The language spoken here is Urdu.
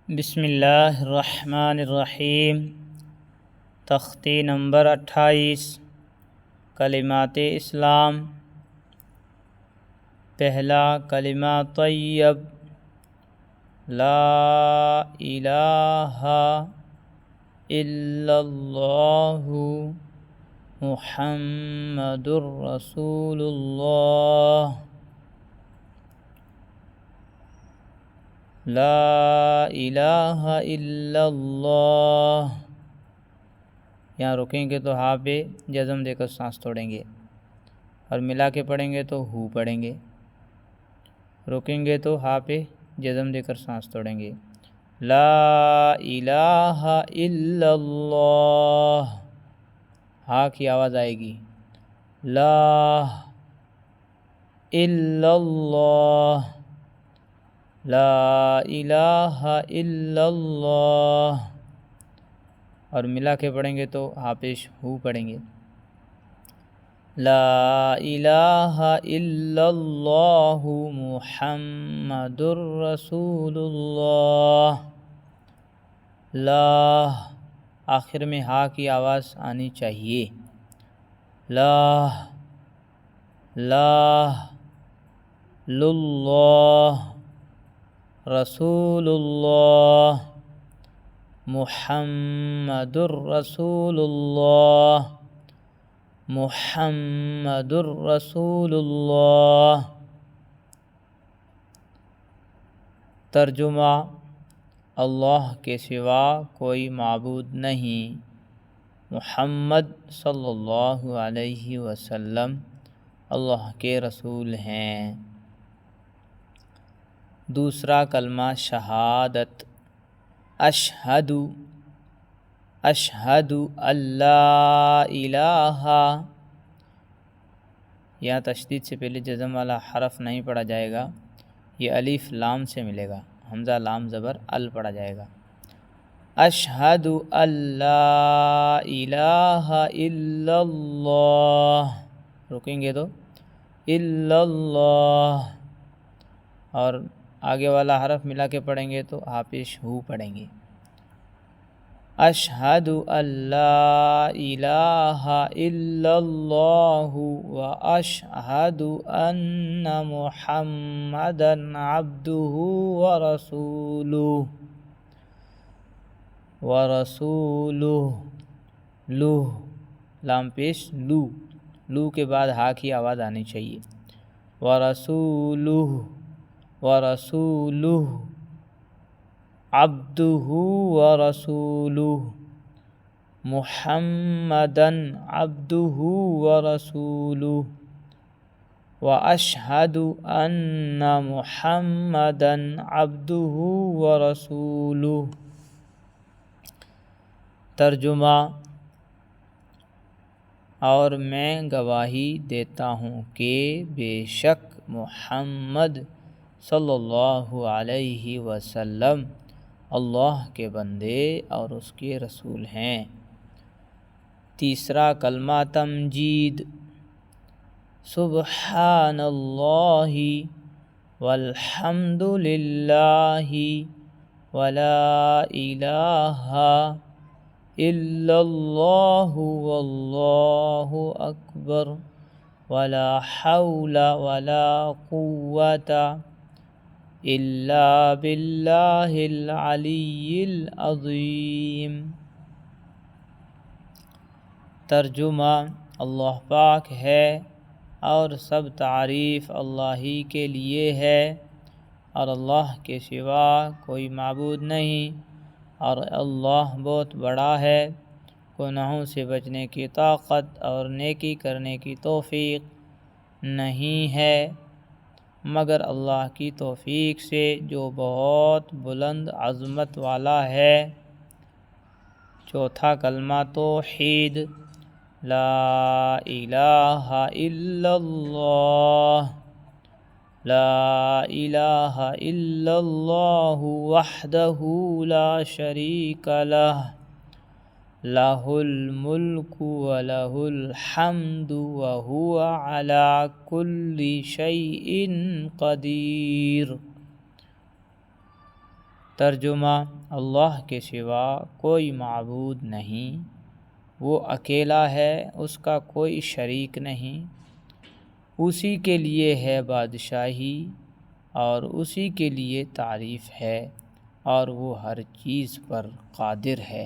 بسم اللہ الرحمن الرحیم۔ تختی نمبر 28 کلمات اسلام۔ پہلا کلمہ طیب، لا الہ الا اللہ محمد رسول اللہ۔ لا الہ الا اللہ۔ یہاں رکیں گے تو ہاں پہ جزم دے کر سانس توڑیں گے، اور ملا کے پڑھیں گے تو ہو پڑھیں گے۔ رکیں گے تو ہاں پہ جزم دے کر سانس توڑیں گے۔ لا الہ الا اللہ، ہاں کی آواز آئے گی۔ لا الا اللہ، لا الہ الا اللہ، اور ملا کے پڑھیں گے تو آپش ہو پڑھیں گے۔ لا الہ الا اللہ محمد رسول اللہ۔ لا، آخر میں ہا کی آواز آنی چاہیے۔ لا للہ رسول اللہ محمد الرسول اللہ، محمد الرسول اللہ۔ ترجمہ: اللہ کے سوا کوئی معبود نہیں، محمد صلی اللہ علیہ وسلم اللہ کے رسول ہیں۔ دوسرا کلمہ شہادت، اشہد، اشہد اللہ الہ۔ یہاں تشدید سے پہلے جزم والا حرف نہیں پڑھا جائے گا، یہ الف لام سے ملے گا، حمزہ لام زبر ال پڑھا جائے گا۔ اشہد اللہ الہ الا اللہ، رکیں گے تو الا اللہ، اور آگے والا حرف ملا کے پڑھیں گے تو آپش ہو پڑھیں گے۔ اشہد اللہ الہ الا اللہ و اشہد ان محمدا عبدہ ورسولہ۔ لو، لام پیش لو، لو کے بعد ہا کی آواز آنی چاہیے۔ ورسولہ، ورسولہ، عبدہ ورسولہ، محمدا عبدہ ورسولہ، واشہد ان محمدا عبدہ ورسولہ۔ ترجمہ: اور میں گواہی دیتا ہوں کہ بے شک محمد صلی اللہ علیہ وسلم اللہ کے بندے اور اس کے رسول ہیں۔ تیسرا کلمہ تمجید، سبحان اللہ والحمد للہ ولا الہ الا اللہ واللہ اکبر ولا حول ولا قوة الا باللہ العلی العظیم۔ ترجمہ: اللہ پاک ہے اور سب تعریف اللہ ہی کے لیے ہے، اور اللہ کے سوا کوئی معبود نہیں، اور اللہ بہت بڑا ہے۔ گناہوں سے بچنے کی طاقت اور نیکی کرنے کی توفیق نہیں ہے مگر اللہ کی توفیق سے جو بہت بلند عظمت والا ہے۔ چوتھا کلمہ توحید، لا الہ الا اللہ، لا الہ الا اللہ وحدہ لا شریک لہ، لہ الملک ولہ الحمد وہو علی کل شیء قدیر۔ ترجمہ: اللہ کے سوا کوئی معبود نہیں، وہ اکیلا ہے، اس کا کوئی شریک نہیں، اسی کے لیے ہے بادشاہی اور اسی کے لیے تعریف ہے، اور وہ ہر چیز پر قادر ہے۔